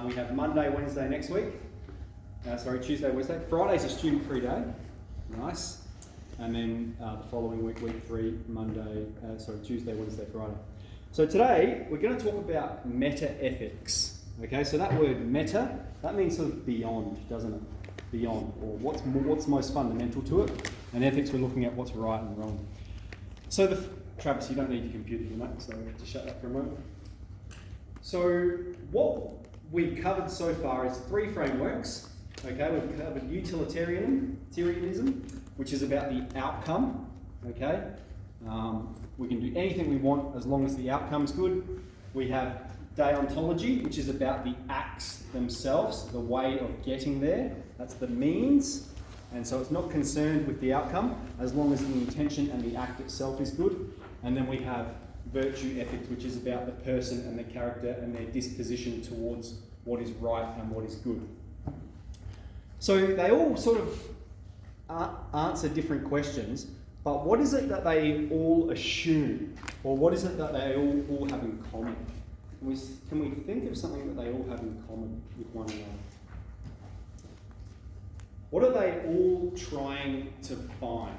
We have Monday, Wednesday next week. Tuesday, Wednesday. Friday's a student-free day. Nice. And then the following week, week 3, Tuesday, Wednesday, Friday. So today, we're going to talk about metaethics. Okay, so that word meta, that means sort of beyond, doesn't it? Beyond, or what's most fundamental to it. And ethics, we're looking at what's right and wrong. So Travis, you don't need your computer here, mate, so just shut that for a moment. So what we've covered so far is 3 frameworks. Okay, we've covered utilitarianism, which is about the outcome. Okay, we can do anything we want as long as the outcome's good. We have deontology, which is about the acts themselves, the way of getting there. That's the means, and so it's not concerned with the outcome as long as the intention and the act itself is good. And then we have virtue ethics, which is about the person and the character and their disposition towards what is right and what is good. So they all sort of answer different questions, but what is it that they all assume? Or what is it that they all have in common? Can we think of something that they all have in common with one another? What are they all trying to find?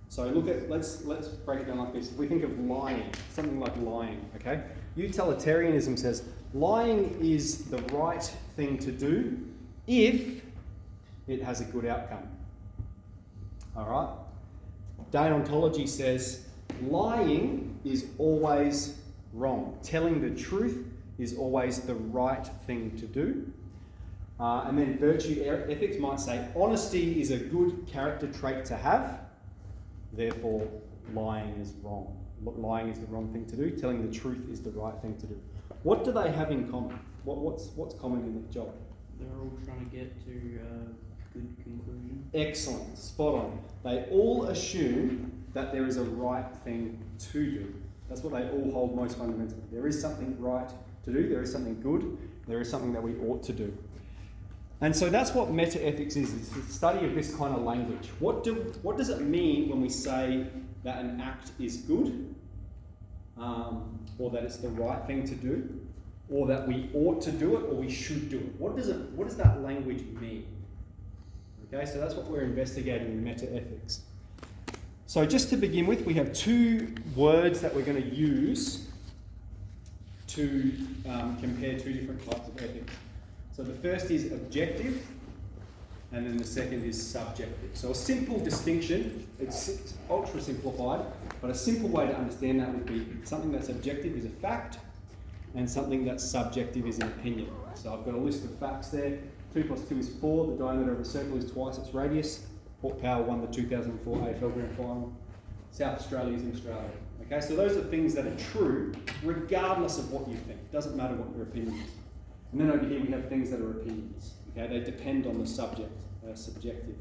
So let's break it down like this. If we think of lying, something like lying, okay? Utilitarianism says lying is the right thing to do if it has a good outcome. All right? Deontology says lying is always wrong. Telling the truth is always the right thing to do. And then virtue ethics might say honesty is a good character trait to have. Therefore, lying is wrong. Lying is the wrong thing to do. Telling the truth is the right thing to do. What do they have in common? What's common in the job? They're all trying to get to a good conclusion. Excellent. Spot on. They all assume that there is a right thing to do. That's what they all hold most fundamentally. There is something right to do. There is something good. There is something that we ought to do. And so that's what metaethics is. It's the study of this kind of language. What does it mean when we say that an act is good, or that it's the right thing to do, or that we ought to do it, or we should do it? What does that language mean? Okay, so that's what we're investigating in metaethics. So just to begin with, we have 2 words that we're going to use to compare 2 different types of ethics. So the first is objective, and then the second is subjective. So a simple distinction, it's ultra simplified, but a simple way to understand that would be something that's objective is a fact, and something that's subjective is an opinion. So I've got a list of facts there. 2 plus 2 is 4, the diameter of a circle is twice its radius. Port Power won the 2004 AFL Grand Final. South Australia is in Australia. Okay, so those are things that are true regardless of what you think. Doesn't matter what your opinion is. And then over here we have things that are opinions. Okay, they depend on the subject, subjective.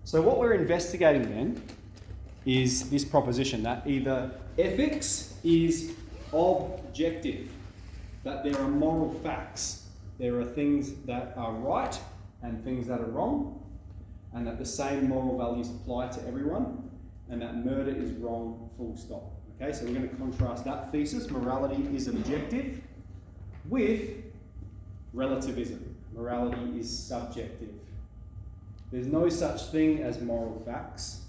So what we're investigating then is this proposition that either ethics is objective, that there are moral facts, there are things that are right and things that are wrong, and that the same moral values apply to everyone, and that murder is wrong, full stop. Okay, so we're going to contrast that thesis, morality is objective, with relativism. Morality is subjective. There's no such thing as moral facts.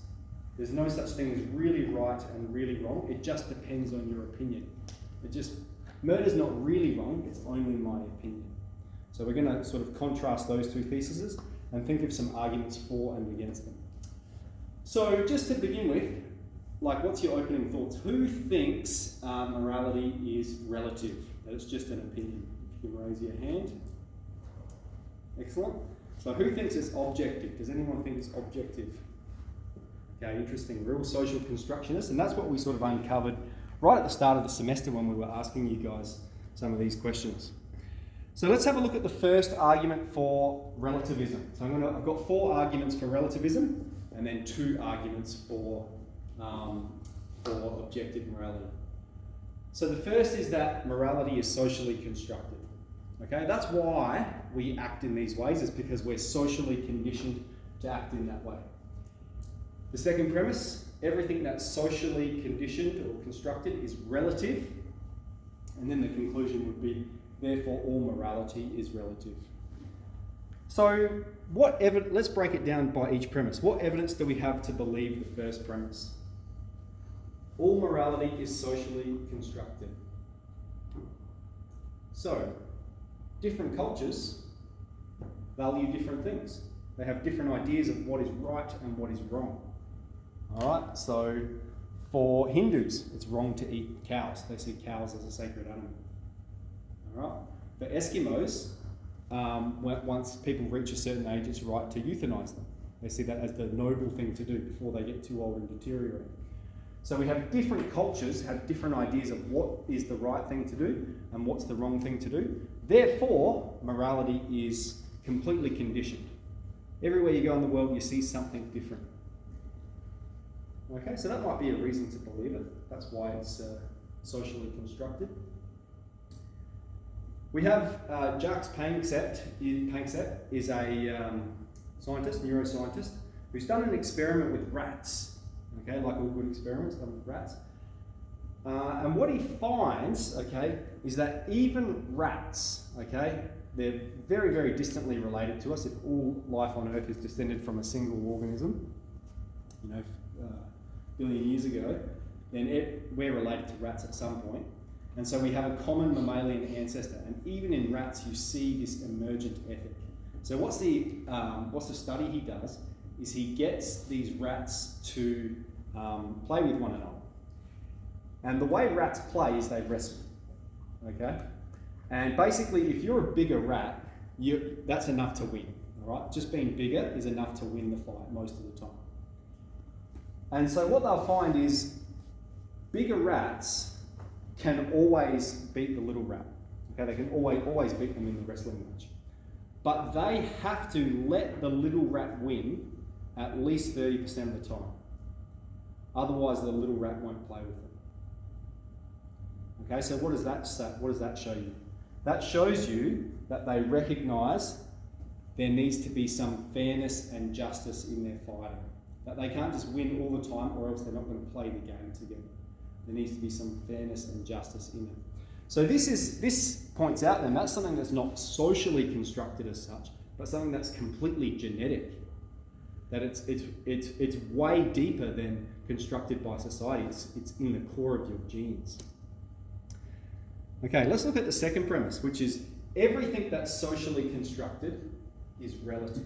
There's no such thing as really right and really wrong. It just depends on your opinion. Murder's not really wrong, it's only my opinion. So we're going to sort of contrast those 2 theses and think of some arguments for and against them. So just to begin with, what's your opening thoughts? Who thinks morality is relative? That it's just an opinion? You can raise your hand. Excellent. So who thinks it's objective? Does anyone think it's objective? Okay, interesting. Real social constructionists, and that's what we sort of uncovered right at the start of the semester when we were asking you guys some of these questions. So let's have a look at the first argument for relativism. So I've got 4 arguments for relativism, and then 2 arguments for objective morality. So the first is that morality is socially constructed. Okay, that's why we act in these ways, is because we're socially conditioned to act in that way. The second premise, everything that's socially conditioned or constructed is relative. And then the conclusion would be, therefore all morality is relative. So let's break it down by each premise. What evidence do we have to believe the first premise? All morality is socially constructed. So, different cultures value different things. They have different ideas of what is right and what is wrong. Alright, so for Hindus, it's wrong to eat cows. They see cows as a sacred animal. Alright, for Eskimos, once people reach a certain age, it's right to euthanize them. They see that as the noble thing to do before they get too old and deteriorate. So we have different cultures have different ideas of what is the right thing to do and what's the wrong thing to do. Therefore, morality is completely conditioned. Everywhere you go in the world, you see something different. Okay, so that might be a reason to believe it. That's why it's socially constructed. We have Jacques Panksepp is a scientist, neuroscientist, who's done an experiment with rats. Okay, like all good experiments done with rats. And what he finds, okay, is that even rats, okay, they're very, very distantly related to us. If all life on Earth is descended from a single organism, a billion years ago, then we're related to rats at some point. And so we have a common mammalian ancestor. And even in rats, you see this emergent ethic. So what's the study he does is he gets these rats to play with one another. And the way rats play is they wrestle, okay? And basically, if you're a bigger rat, that's enough to win, all right? Just being bigger is enough to win the fight most of the time. And so what they'll find is bigger rats can always beat the little rat, okay? They can always beat them in the wrestling match. But they have to let the little rat win at least 30% of the time. Otherwise, the little rat won't play with them. Okay, so what does that say? What does that show you? That shows you that they recognise there needs to be some fairness and justice in their fighting. That they can't just win all the time, or else they're not going to play the game together. There needs to be some fairness and justice in it. So this points out then that's something that's not socially constructed as such, but something that's completely genetic. That it's way deeper than constructed by society. It's in the core of your genes. Okay, let's look at the second premise, which is everything that's socially constructed is relative.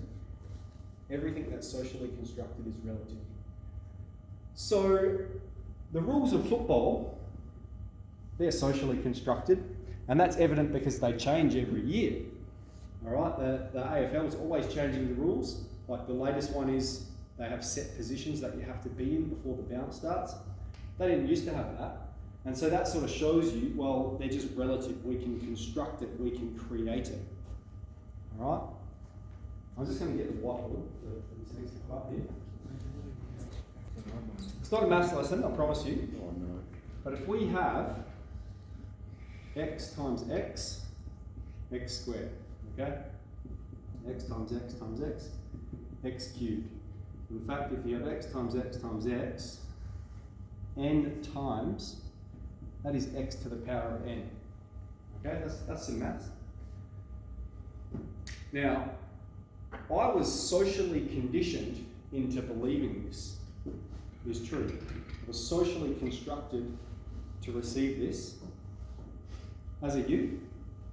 Everything that's socially constructed is relative. So the rules of football, they're socially constructed, and that's evident because they change every year. All right, the AFL is always changing the rules. Like the latest one is they have set positions that you have to be in before the bounce starts. They didn't used to have that. And so that sort of shows you, well, they're just relative. We can construct it, we can create it. All right? I'm just going to get the whiteboard for this next part here. It's not a maths lesson, I promise you. Oh, no. But if we have x times x, x squared, okay? X times x times x, x cubed. In fact, if you have x times x times x, n times, that is x to the power of n. Okay, that's some maths. Now, I was socially conditioned into believing this is true. I was socially constructed to receive this. As a youth,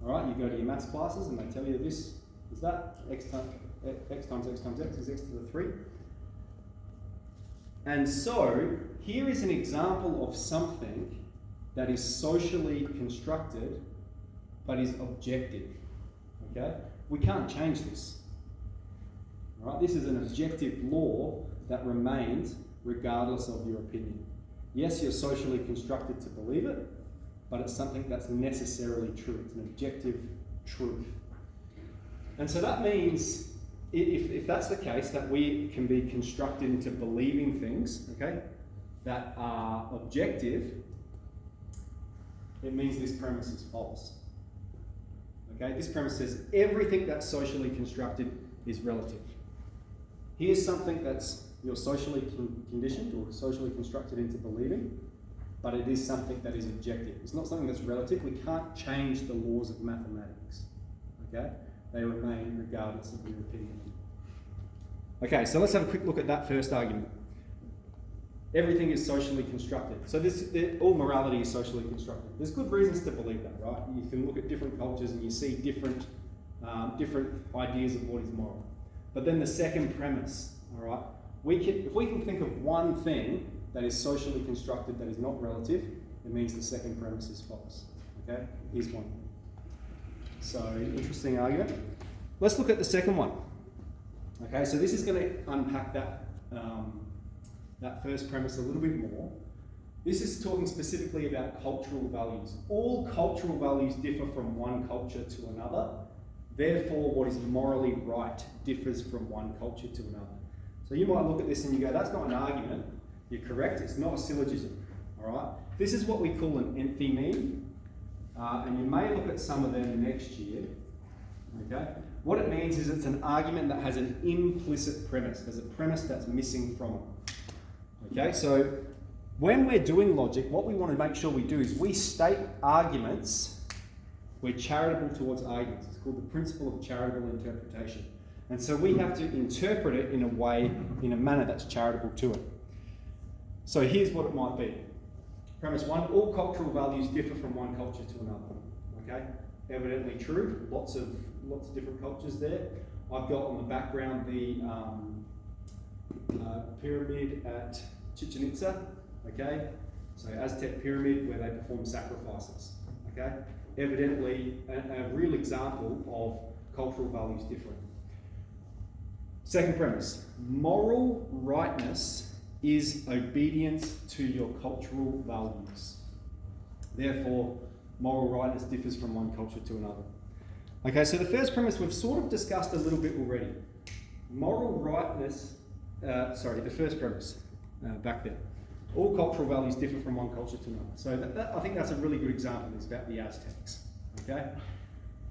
all right, you go to your maths classes and they tell you this is that, x times x times x is x to the 3. And so, here is an example of something that is socially constructed, but is objective, okay? We can't change this, all right? This is an objective law that remains regardless of your opinion. Yes, you're socially constructed to believe it, but it's something that's necessarily true. It's an objective truth. And so that means, if that's the case, that we can be constructed into believing things, okay, that are objective, it means this premise is false. Okay, this premise says everything that's socially constructed is relative. Here's something that's you're socially conditioned or socially constructed into believing, but it is something that is objective. It's not something that's relative. We can't change the laws of mathematics, okay? They remain regardless of your opinion. Okay, so let's have a quick look at that first argument. Everything is socially constructed. So all morality is socially constructed. There's good reasons to believe that, right? You can look at different cultures and you see different ideas of what is moral. But then the second premise, all right? If we can think of one thing that is socially constructed that is not relative, it means the second premise is false. Okay? Here's one. So, interesting argument. Let's look at the second one. Okay, so this is going to unpack that first premise a little bit more. This is talking specifically about cultural values. All cultural values differ from one culture to another. Therefore, what is morally right differs from one culture to another. So you might look at this and you go, that's not an argument. You're correct, it's not a syllogism. All right? This is what we call an enthymeme. And you may look at some of them next year. Okay? What it means is it's an argument that has an implicit premise. There's a premise that's missing from it. Okay, so when we're doing logic, what we want to make sure we do is we state arguments. We're charitable towards arguments. It's called the principle of charitable interpretation. And so we have to interpret it in a way, in a manner that's charitable to it. So here's what it might be. Premise one, all cultural values differ from one culture to another. Okay, evidently true. Lots of different cultures there. I've got on the background the pyramid at Chichen Itza. Okay, so Aztec pyramid where they perform sacrifices. Okay, evidently a real example of cultural values differing. Second premise, moral rightness is obedience to your cultural values. Therefore, moral rightness differs from one culture to another. Okay, so the first premise we've sort of discussed a little bit already. Moral rightness, the first premise, back there. All cultural values differ from one culture to another. So I think that's a really good example. It's about the Aztecs. Okay,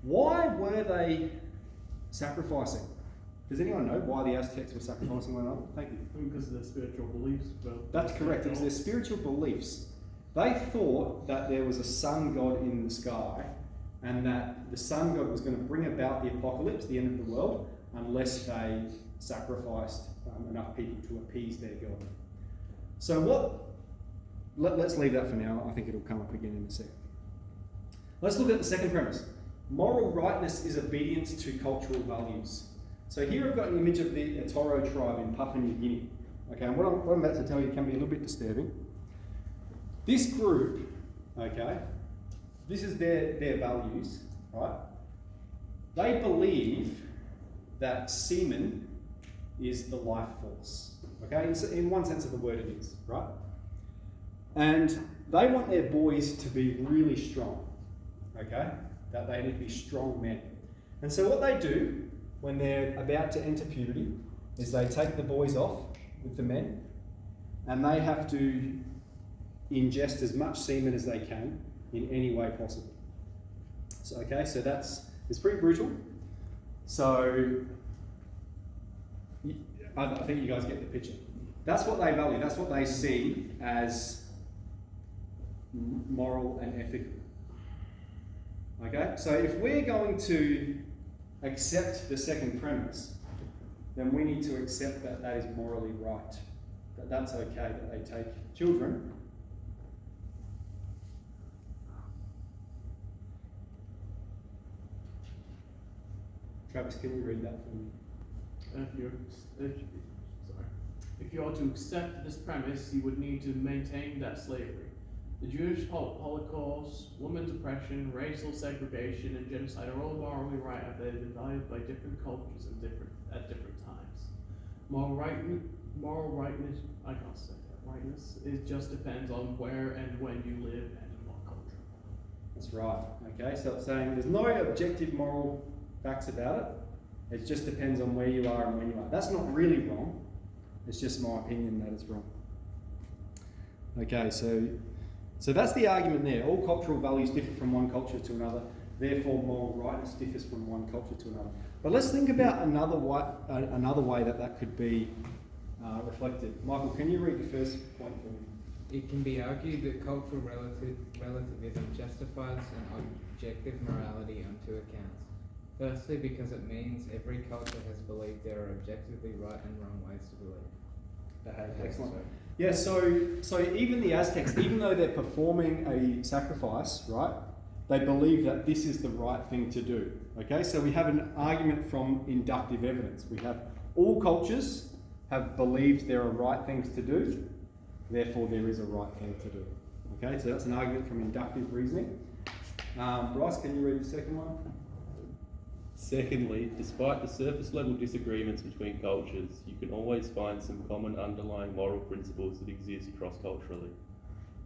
why were they sacrificing? Does anyone know why the Aztecs were sacrificing one another? Thank you. Because of their spiritual beliefs. That's correct. It was their spiritual beliefs. They thought that there was a sun god in the sky, and that the sun god was going to bring about the apocalypse, the end of the world, unless they sacrificed enough people to appease their god. So let's leave that for now. I think it'll come up again in a second. Let's look at the second premise. Moral rightness is obedience to cultural values. So here I've got an image of the Toro tribe in Papua New Guinea. Okay, and what I'm about to tell you can be a little bit disturbing. This group, okay, this is their values, right? They believe that semen is the life force. Okay, in one sense of the word it is, right? And they want their boys to be really strong, okay? That they need to be strong men. And so what they do when they're about to enter puberty is they take the boys off with the men and they have to ingest as much semen as they can in any way possible. So, okay, so it's pretty brutal. So I think you guys get the picture. That's what they value. That's what they see as moral and ethical. Okay, so if we're going to accept the second premise, then we need to accept that that is morally right. That's okay that they take children. Travis, can you read that for me? If you are to accept this premise, you would need to maintain that slavery. The Jewish Holocaust, women's oppression, racial segregation, and genocide are all morally right after they've been valued by different cultures at different times. Moral rightness, I can't say that. Rightness, it just depends on where and when you live and in what culture. That's right. Okay, so it's saying there's no objective moral facts about it. It just depends on where you are and when you are. That's not really wrong. It's just my opinion that it's wrong. Okay, so that's the argument there. All cultural values differ from one culture to another. Therefore, moral rightness differs from one culture to another. But let's think about another way that could be reflected. Michael, can you read the first point for me? It can be argued that cultural relativism justifies an objective morality on two accounts. Firstly, because it means every culture has believed there are objectively right and wrong ways to believe. Excellent. Yeah, so even the Aztecs, even though they're performing a sacrifice, right, they believe that this is the right thing to do. Okay, so we have an argument from inductive evidence. We have all cultures have believed there are right things to do, therefore there is a right thing to do. Okay, so that's an argument from inductive reasoning. Bryce, can you read the second one? Secondly, despite the surface level disagreements between cultures, you can always find some common underlying moral principles that exist cross-culturally.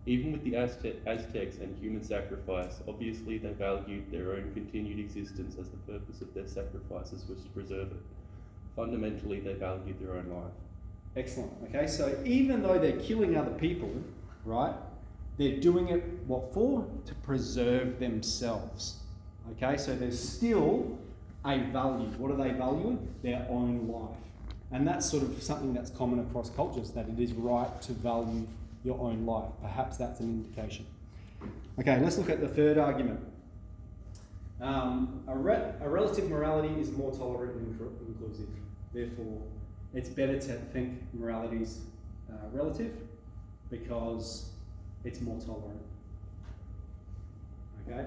Even with the Aztecs and human sacrifice, obviously they valued their own continued existence as the purpose of their sacrifices was to preserve it. Fundamentally, they valued their own life. Excellent. Okay, so even though they're killing other people, right, they're doing it, what for? To preserve themselves. Okay, so there's still a value. What are they valuing? Their own life. And that's sort of something that's common across cultures, that it is right to value your own life. Perhaps that's an indication. Okay, let's look at the third argument. A relative morality is more tolerant and inclusive. Therefore, it's better to think morality is relative because it's more tolerant. Okay?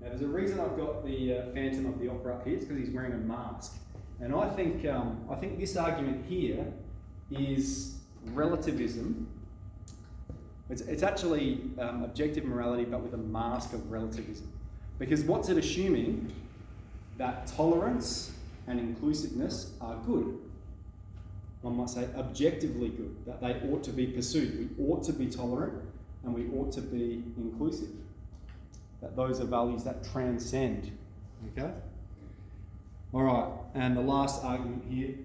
Now, there's a reason I've got the Phantom of the Opera up here. It's because he's wearing a mask. And I think this argument here is relativism. It's actually objective morality, but with a mask of relativism. Because what's it assuming? That tolerance and inclusiveness are good. I might say objectively good, that they ought to be pursued. We ought to be tolerant and we ought to be inclusive. That those are values that transcend. Okay? All right, and the last argument here,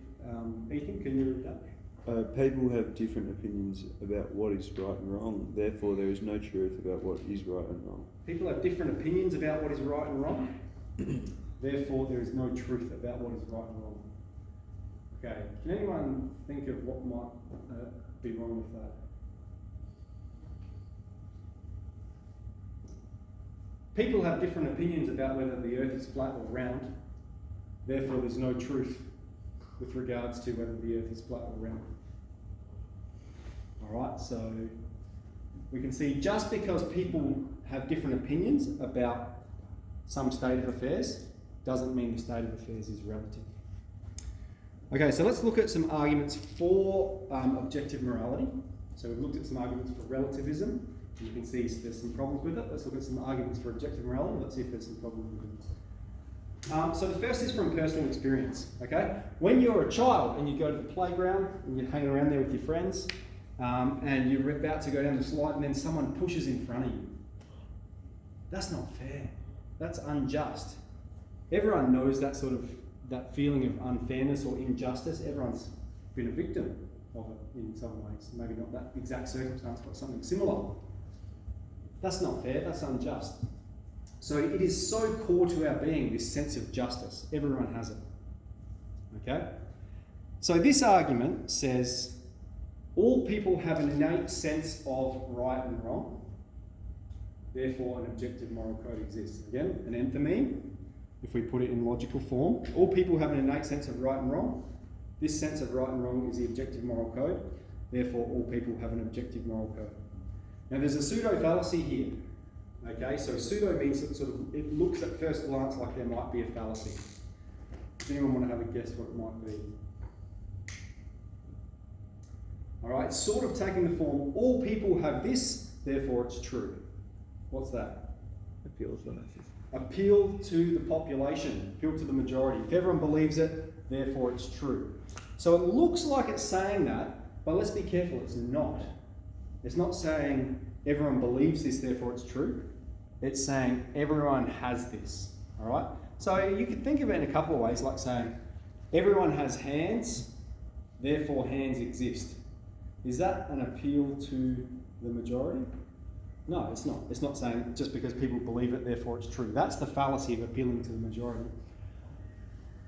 Ethan, can you read that? People have different opinions about what is right and wrong, therefore there is no truth about what is right and wrong. People have different opinions about what is right and wrong, therefore there is no truth about what is right and wrong. Okay, can anyone think of what might be wrong with that? People have different opinions about whether the earth is flat or round, therefore there's no truth with regards to whether the earth is flat or round. Alright, so we can see just because people have different opinions about some state of affairs doesn't mean the state of affairs is relative. Okay, so let's look at some arguments for objective morality. So we've looked at some arguments for relativism. You can see there's some problems with it. Let's look at some arguments for objective morality. Let's see if there's some problems with it. So the first is from personal experience, okay? When you're a child and you go to the playground and you're hanging around there with your friends and you're about to go down the slide and then someone pushes in front of you. That's not fair. That's unjust. Everyone knows that feeling of unfairness or injustice. Everyone's been a victim of it in some ways. Maybe not that exact circumstance, but something similar. That's not fair, that's unjust. So it is so core to our being, this sense of justice. Everyone has it. Okay? So this argument says all people have an innate sense of right and wrong, therefore an objective moral code exists. Again, an enthymeme, if we put it in logical form. All people have an innate sense of right and wrong. This sense of right and wrong is the objective moral code, therefore all people have an objective moral code. Now there's a pseudo-fallacy here. Okay, so pseudo means that it looks at first glance like there might be a fallacy. Does anyone want to have a guess what it might be? Alright, it's sort of taking the form, all people have this, therefore it's true. What's that? Appeals to masses. Appeal to the population, appeal to the majority. If everyone believes it, therefore it's true. So it looks like it's saying that, but let's be careful, it's not. It's not saying everyone believes this, therefore it's true. It's saying everyone has this, all right? So you could think of it in a couple of ways, like saying everyone has hands, therefore hands exist. Is that an appeal to the majority? No, it's not. It's not saying just because people believe it, therefore it's true. That's the fallacy of appealing to the majority.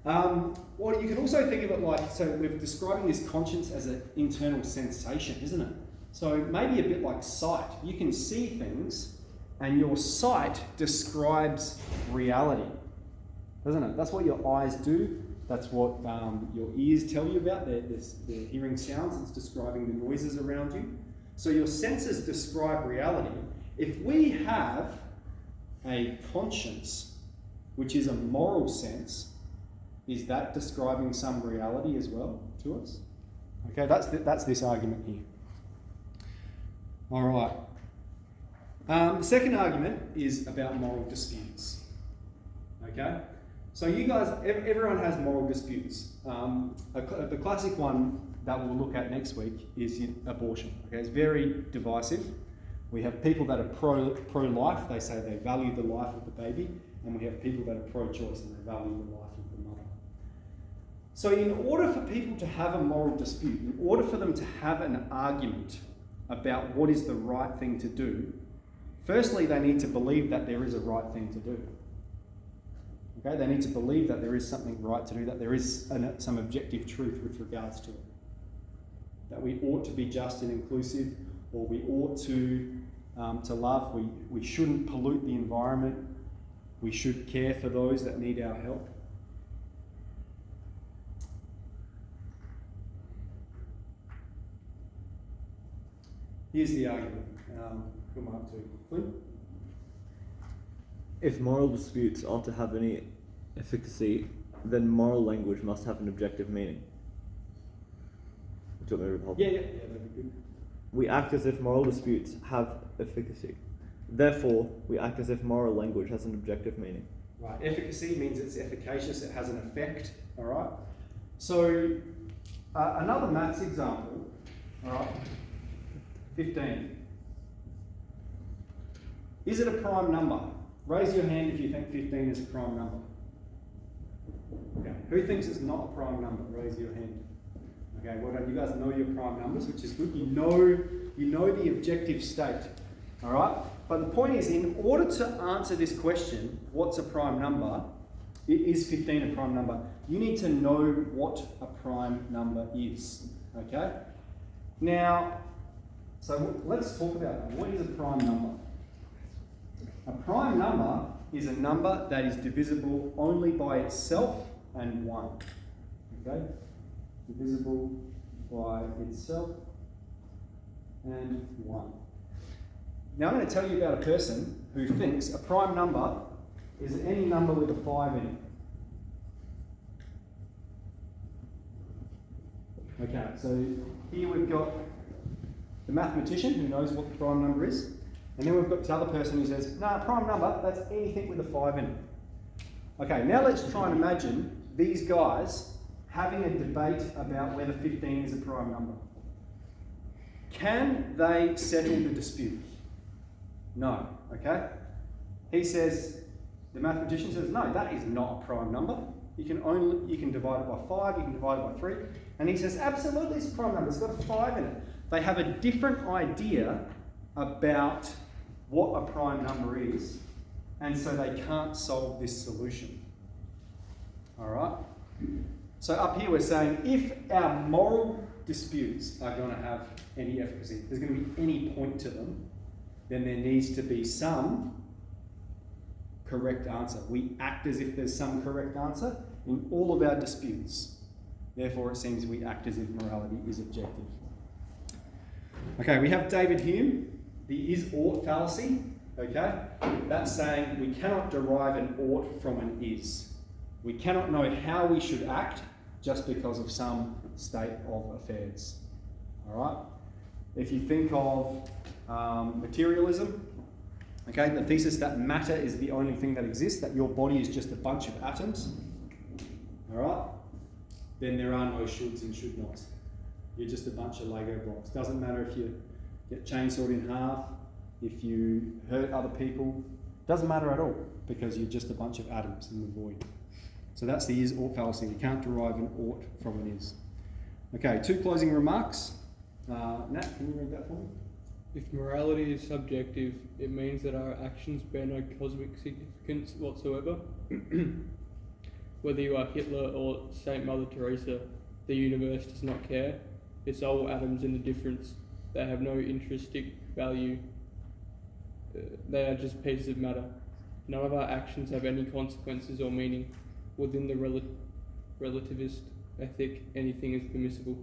Well, you can also think of it like, so we're describing this conscience as an internal sensation, isn't it? So maybe a bit like sight. You can see things, and your sight describes reality, doesn't it? That's what your eyes do. That's what your ears tell you about. They're hearing sounds. It's describing the noises around you. So your senses describe reality. If we have a conscience, which is a moral sense, is that describing some reality as well to us? Okay, that's this argument here. All right. The second argument is about moral disputes. Okay, so you guys, everyone has moral disputes. The classic one that we'll look at next week is abortion. Okay, it's very divisive. We have people that are pro-life. They say they value the life of the baby, and we have people that are pro-choice and they value the life of the mother. So in order for people to have a moral dispute, in order for them to have an argument about what is the right thing to do, firstly, they need to believe that there is a right thing to do. Okay, they need to believe that there is something right to do, that there is some objective truth with regards to it. That we ought to be just and inclusive, or we ought to love. We shouldn't pollute the environment. We should care for those that need our help. Here's the argument. Come up to Flynn. If moral disputes are to have any efficacy, then moral language must have an objective meaning. Do you want me to help? Yeah, that'd be good. We act as if moral disputes have efficacy. Therefore, we act as if moral language has an objective meaning. Right, efficacy means it's efficacious, it has an effect, all right? So, another maths example, all right, 15. Is it a prime number? Raise your hand if you think 15 is a prime number. Okay, who thinks it's not a prime number? Raise your hand. Okay, well done. You guys know your prime numbers, which is good. You know the objective state, all right? But the point is, in order to answer this question, what's a prime number? Is 15 a prime number? You need to know what a prime number is, okay? Now, so let's talk about that. What is a prime number? A prime number is a number that is divisible only by itself and 1, okay? Divisible by itself and 1. Now I'm going to tell you about a person who thinks a prime number is any number with a 5 in it. Okay, so here we've got the mathematician who knows what the prime number is, and then we've got this other person who says, no, a prime number, that's anything with a 5 in it. Okay, now let's try and imagine these guys having a debate about whether 15 is a prime number. Can they settle the dispute? No, okay? He says, the mathematician says, no, that is not a prime number. You can divide it by 5, you can divide it by 3. And he says, absolutely, it's a prime number, it's got a 5 in it. They have a different idea about what a prime number is, and so they can't solve this solution. All right? So up here we're saying, if our moral disputes are going to have any efficacy, if there's going to be any point to them, then there needs to be some correct answer. We act as if there's some correct answer in all of our disputes. Therefore, it seems we act as if morality is objective. Okay, we have David Hume, the is-ought fallacy. Okay, that's saying we cannot derive an ought from an is. We cannot know how we should act just because of some state of affairs. All right? If you think of materialism, okay, the thesis that matter is the only thing that exists, that your body is just a bunch of atoms, all right, then there are no shoulds and should nots. You're just a bunch of Lego blocks. Doesn't matter if you get chainsawed in half, if you hurt other people, doesn't matter at all, because you're just a bunch of atoms in the void. So that's the is-ought fallacy. We can't derive an ought from an is. Okay, 2 closing remarks. Nat, can you read that for me? If morality is subjective, it means that our actions bear no cosmic significance whatsoever. whether you are Hitler or Saint Mother Teresa, the universe does not care. It's all atoms in a difference. They have no intrinsic value. They are just pieces of matter. None of our actions have any consequences or meaning. Within the relativist ethic, anything is permissible.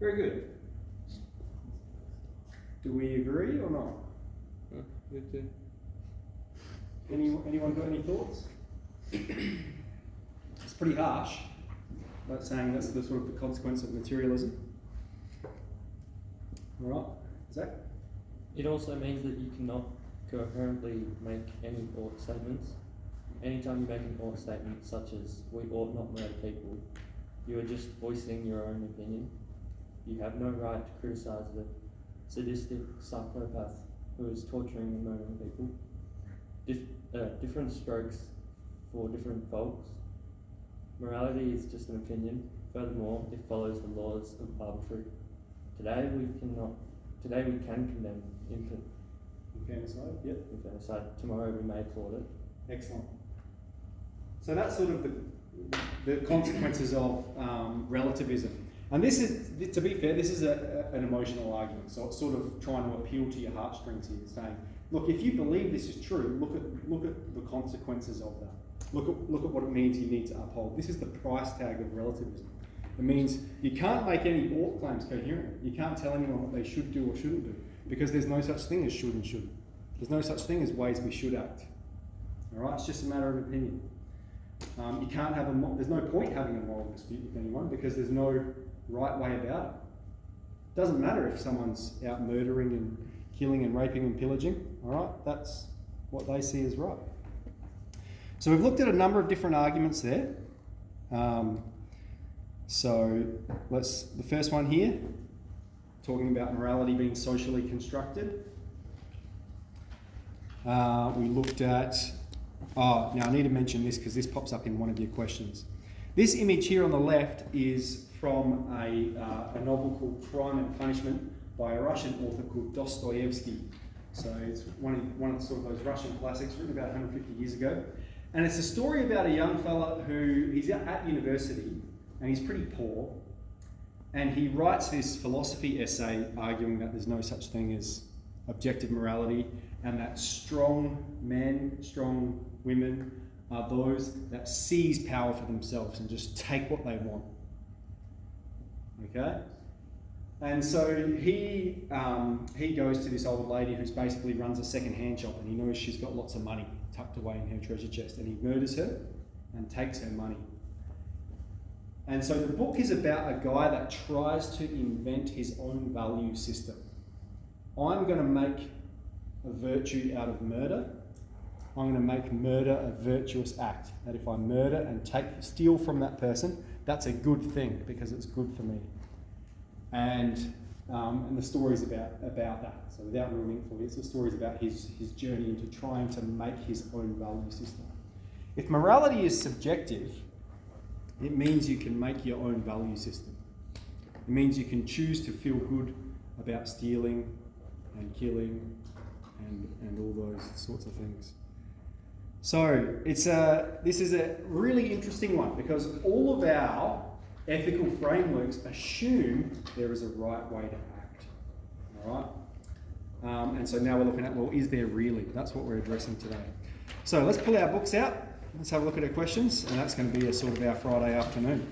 Very good. Do we agree or not? Good too. Anyone got any thoughts? It's pretty harsh, but saying that's the sort of the consequence of materialism. All right, Zach? It also means that you cannot coherently make any ought statements. Anytime you make an ought statement such as "we ought not murder people," you are just voicing your own opinion. You have no right to criticise the sadistic psychopath who is torturing and murdering people. Different strokes for different folks. Morality is just an opinion. Furthermore, it follows the laws of arbitrary. Today we can condemn Infanticide, yep. infanticide. Tomorrow we may applaud it. Excellent. So that's sort of the consequences of relativism. And this is, to be fair, this is an emotional argument. So it's sort of trying to appeal to your heartstrings here, saying, look, if you believe this is true, look at the consequences of that. Look at what it means you need to uphold. This is the price tag of relativism. It means you can't make any ought claims coherent. You can't tell anyone what they should do or shouldn't do, because there's no such thing as should and shouldn't. There's no such thing as ways we should act. All right, it's just a matter of opinion. You can't have there's no point having a moral dispute with anyone because there's no right way about it. It doesn't matter if someone's out murdering and killing and raping and pillaging. All right, that's what they see as right. So we've looked at a number of different arguments there. So the first one here, talking about morality being socially constructed. We looked at, now I need to mention this because this pops up in one of your questions. This image here on the left is from a novel called Crime and Punishment by a Russian author called Dostoevsky. So it's one of sort of those Russian classics written about 150 years ago. And it's a story about a young fella he's at university and he's pretty poor. And he writes this philosophy essay arguing that there's no such thing as objective morality and that strong men, strong women are those that seize power for themselves and just take what they want. Okay? And so he goes to this old lady who's basically runs a second-hand shop and he knows she's got lots of money tucked away in her treasure chest and he murders her and takes her money. And so the book is about a guy that tries to invent his own value system. I'm going to make a virtue out of murder. I'm going to make murder a virtuous act. That if I murder and steal from that person, that's a good thing because it's good for me. And the story's about that. So without ruining it for you, the story's about his journey into trying to make his own value system. If morality is subjective, it means you can make your own value system. It means you can choose to feel good about stealing and killing and all those sorts of things. So this is a really interesting one because all of our ethical frameworks assume there is a right way to act. All right? And so now we're looking at, well, is there really? That's what we're addressing today. So let's pull our books out. Let's have a look at our questions, and that's going to be a sort of our Friday afternoon.